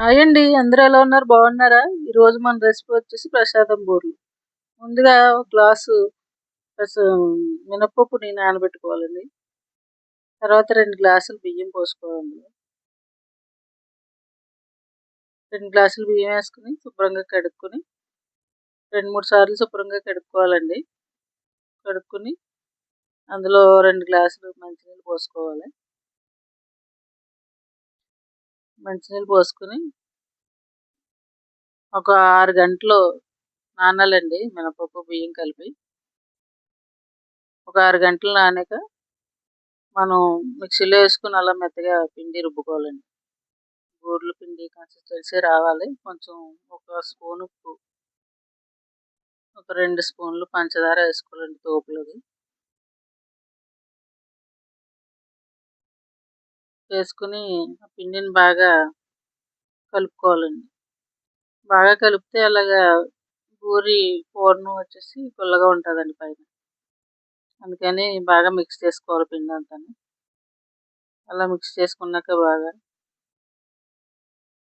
Hi అండి. అందరూ ఎలా ఉన్నారు? బాగున్నారా? ఈరోజు మన రెసిపీ వచ్చేసి ప్రసాదం బూరెలు. ముందుగా ఒక గ్లాసు పెస మినపప్పుని నానబెట్టుకోవాలండి. తర్వాత 2 గ్లాసులు బియ్యం పోసుకోవాలి. 2 గ్లాసులు బియ్యం వేసుకుని శుభ్రంగా కడుక్కొని 2, 3 సార్లు శుభ్రంగా కడుక్కోవాలండి. కడుక్కొని అందులో 2 గ్లాసులు మంచినీళ్ళు పోసుకోవాలి. మంచినీళ్ళు పోసుకొని ఒక 6 గంటలు నానాలండి మినపప్పు, బియ్యం కలిపి. ఒక 6 గంటలు నానాక మనం మిక్సీలో వేసుకొని అలా మెత్తగా పిండి రుబ్బుకోవాలండి. బూరెల పిండి కన్సిస్టెన్సీ రావాలి. కొంచెం ఒక స్పూన్ ఉప్పు, ఒక 2 స్పూన్లు పంచదార వేసుకోవాలండి తోపులోది. వేసుకుని ఆ పిండిని బాగా కలుపుకోవాలండి. బాగా కలిపితే అలాగా పూరి పూర్ణం వచ్చేసి పుల్లగా ఉంటుందండి పైన. అందుకని బాగా మిక్స్ చేసుకోవాలి పిండి అంతా. అలా మిక్స్ చేసుకున్నాక బాగా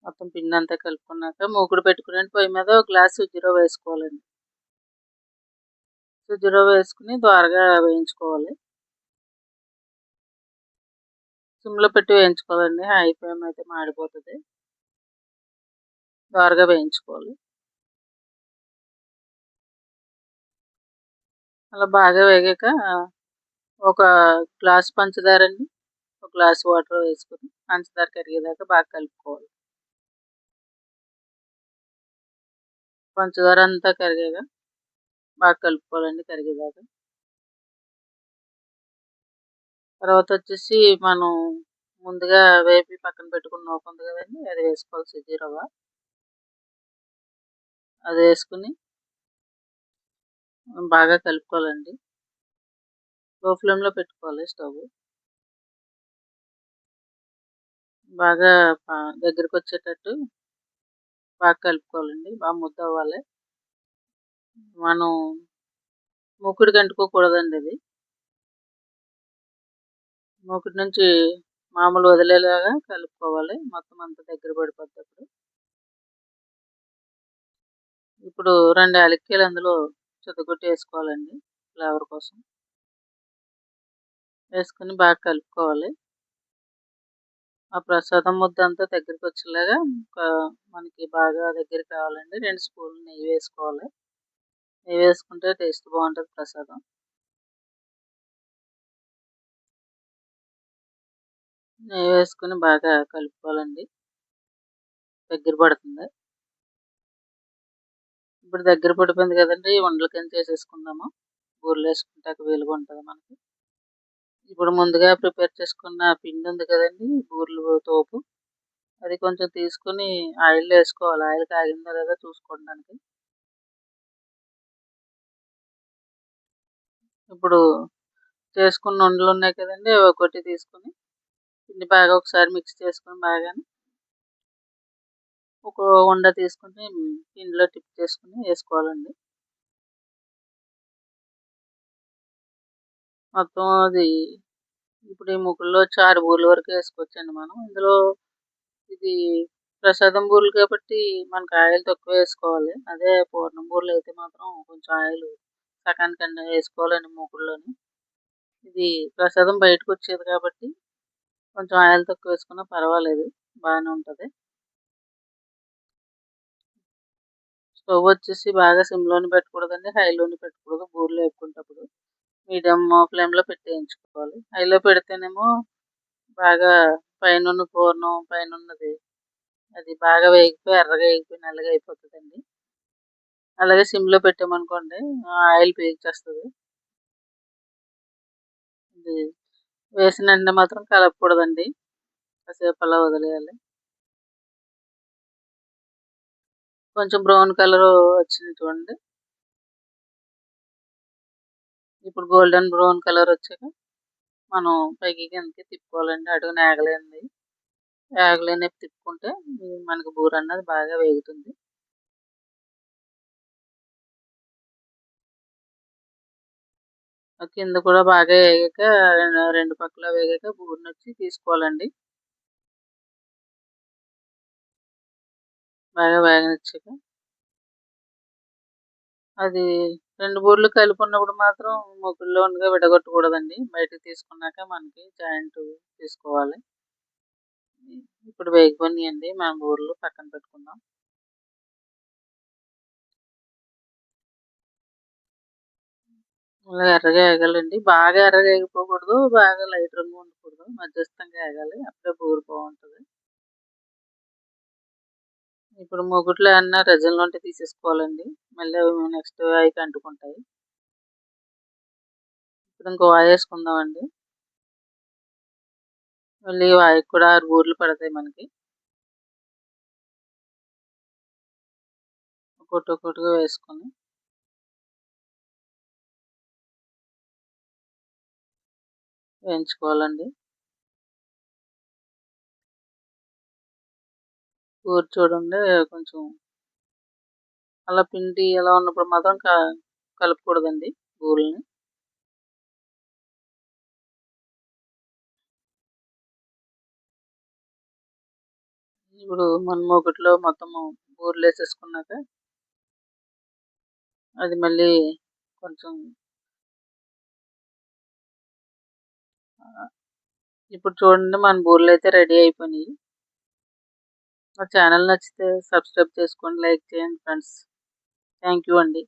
మొత్తం పిండి అంతా కలుపుకున్నాక మూకుడు పెట్టుకుని పొయ్యి మీద ఒక గ్లాస్ సుజ్జిరవ్వ వేసుకోవాలండి. సుజ్జిరవ్వ వేసుకుని దోరగా వేయించుకోవాలి. సిమ్లో పెట్టి వేయించుకోవాలండి. హై ఫ్లేమ్ అయితే మాడిపోతుంది. దోరగా వేయించుకోవాలి. అలా బాగా వేగాక ఒక గ్లాస్ పంచదార అండి, ఒక గ్లాస్ వాటర్ వేసుకుని పంచదార కరిగేదాకా బాగా కలుపుకోవాలి. పంచదార అంతా కరిగాక బాగా కలుపుకోవాలండి కరిగేదాకా. తర్వాత వచ్చేసి మనం ముందుగా వేపి పక్కన పెట్టుకున్న నూక ఉంది కదండి, అది వేసుకోవాలి. సుజ్జిరవ్వ అది వేసుకుని బాగా కలుపుకోవాలండి. లో ఫ్లేమ్లో పెట్టుకోవాలి స్టవ్. బాగా దగ్గరికి వచ్చేటట్టు బాగా కలుపుకోవాలండి. బాగా ముద్ద అవ్వాలి. మనం మూకుడికి అంటుకోకూడదండి. అది మూకుడి నుంచి మామూలు వదిలేలాగా కలుపుకోవాలి. మొత్తం అంతా దగ్గర పడిపోద్ది. ఇప్పుడు 2 యాలక్కాయలు అందులో చితగొట్టి వేసుకోవాలండి ఫ్లేవర్ కోసం. వేసుకుని బాగా కలుపుకోవాలి. ఆ ప్రసాదం ముద్ద అంతా దగ్గరికి వచ్చేలాగా మనకి బాగా దగ్గరికి రావాలండి. 2 స్పూన్లు నెయ్యి వేసుకోవాలి. నెయ్యి వేసుకుంటే టేస్ట్ బాగుంటుంది ప్రసాదం. నెయ్యి వేసుకుని బాగా కలుపుకోవాలండి. దగ్గర పడుతుంది. ఇప్పుడు దగ్గర పడిపోయింది కదండి, ఉండల కింద చేసేసుకుందాము. బూరెలు వేసుకుంటాక వీలుగా ఉంటుంది మనకి. ఇప్పుడు ముందుగా ప్రిపేర్ చేసుకున్న పిండి ఉంది కదండి, బూరెలు తోపు, అది కొంచెం తీసుకుని ఆయిల్లో వేసుకోవాలి. ఆయిల్ కాగిందో లేదో చూసుకోవడానికి. ఇప్పుడు చేసుకున్న ఉండలు ఉన్నాయి కదండి, ఒక్కొక్కటి తీసుకుని పిండి బాగా ఒకసారి మిక్స్ చేసుకుని బాగానే ఒక ఉండ తీసుకుని పిండిలో టిప్ చేసుకుని వేసుకోవాలండి. మొత్తం అది ఇప్పుడు ఈ ముగ్గుల్లో 6 బూరెల వరకు వేసుకోవచ్చండి మనం. ఇందులో ఇది ప్రసాదం బూరెలు కాబట్టి మనకు ఆయిల్ తక్కువ వేసుకోవాలి. అదే పూర్ణం బూరెలు అయితే మాత్రం కొంచెం ఆయిల్ సకానికన్నా వేసుకోవాలండి మూకుడులోని. ఇది ప్రసాదం బయటకు వచ్చేది కాబట్టి కొంచెం ఆయిల్ తక్కువ వేసుకున్నా పర్వాలేదు, బాగానే ఉంటుంది. స్టవ్ వచ్చేసి బాగా సిమ్లోని పెట్టకూడదండి, హైలోని పెట్టకూడదు. బూరెలు వేపుకునేటప్పుడు మీడియం ఫ్లేమ్లో పెట్టి వేయించుకోవాలి. హైలో పెడితేనేమో బాగా పైనున్న పూర్ణం పైనున్నది అది బాగా వేగిపోయి ఎర్రగా వేగిపోయి నల్లగా అయిపోతుందండి. అలాగే సిమ్లో పెట్టామనుకోండి ఆయిల్ పీల్చేస్తుంది. ఇది వేసిన వెంటనే మాత్రం కలపకూడదండి, కాసేపు అలా వదిలేయాలి. కొంచెం బ్రౌన్ కలర్ వచ్చింది చూడండి. ఇప్పుడు గోల్డెన్ బ్రౌన్ కలర్ వచ్చాక మనం పైకి కిందకి తిప్పుకోవాలండి. అడుగున ఏగలేని తిప్పుకుంటే మనకి బూర అన్నది బాగా వేగుతుంది. కింద కూడా బాగా వేగాక 2 పక్కల వేగాక బూరెనొచ్చి తీసుకోవాలండి. బాగా వేగనిచ్చాక అది 2 బూరెలు కలిపి ఉన్నప్పుడు మాత్రం మూకుడులో ఉండగా విడగొట్టకూడదండి. బయటకి తీసుకున్నాక మనకి జాయింట్ తీసుకోవాలి. ఇప్పుడు వేగిపోయినాయండి. మన బూరెలు పక్కన పెట్టుకుందాం. అలా ఎర్రగా ఏగాలండి. బాగా ఎర్రగా ఏగిపోకూడదు. బాగా లైట్ రంగు ఉండకూడదు. మధ్యస్థంగా ఏగాలి. అప్పుడే బూరె బాగుంటది. ఇప్పుడు మూకుడులో ఏమన్నా రెజన్లు ఉంటే తీసేసుకోవాలండి. మళ్ళీ అవి నెక్స్ట్ అయి అంటుకుంటాయి. ఇప్పుడు ఇంకో వాయేసుకుందామండి. మళ్ళీ వాయికి కూడా 6 బూరెలు పడతాయి మనకి. ఒక్కొక్కటిగా వేసుకొని వేయించుకోవాలండి. బూరె చూడండి కొంచెం అలా పిండి అలా ఉన్నప్పుడు మాత్రం కలపకూడదండి బూరెలని. ఇప్పుడు మన మూకుడులో మొత్తము బూరెలేసేసుకున్నాక అది మళ్ళీ కొంచెం ఇప్పుడు చూడండి మన బూరెలైతే రెడీ అయిపోయినాయి. మా ఛానల్ నచ్చితే సబ్స్క్రైబ్ చేసుకోండి, లైక్ చేయండి ఫ్రెండ్స్. థ్యాంక్ యూ అండి.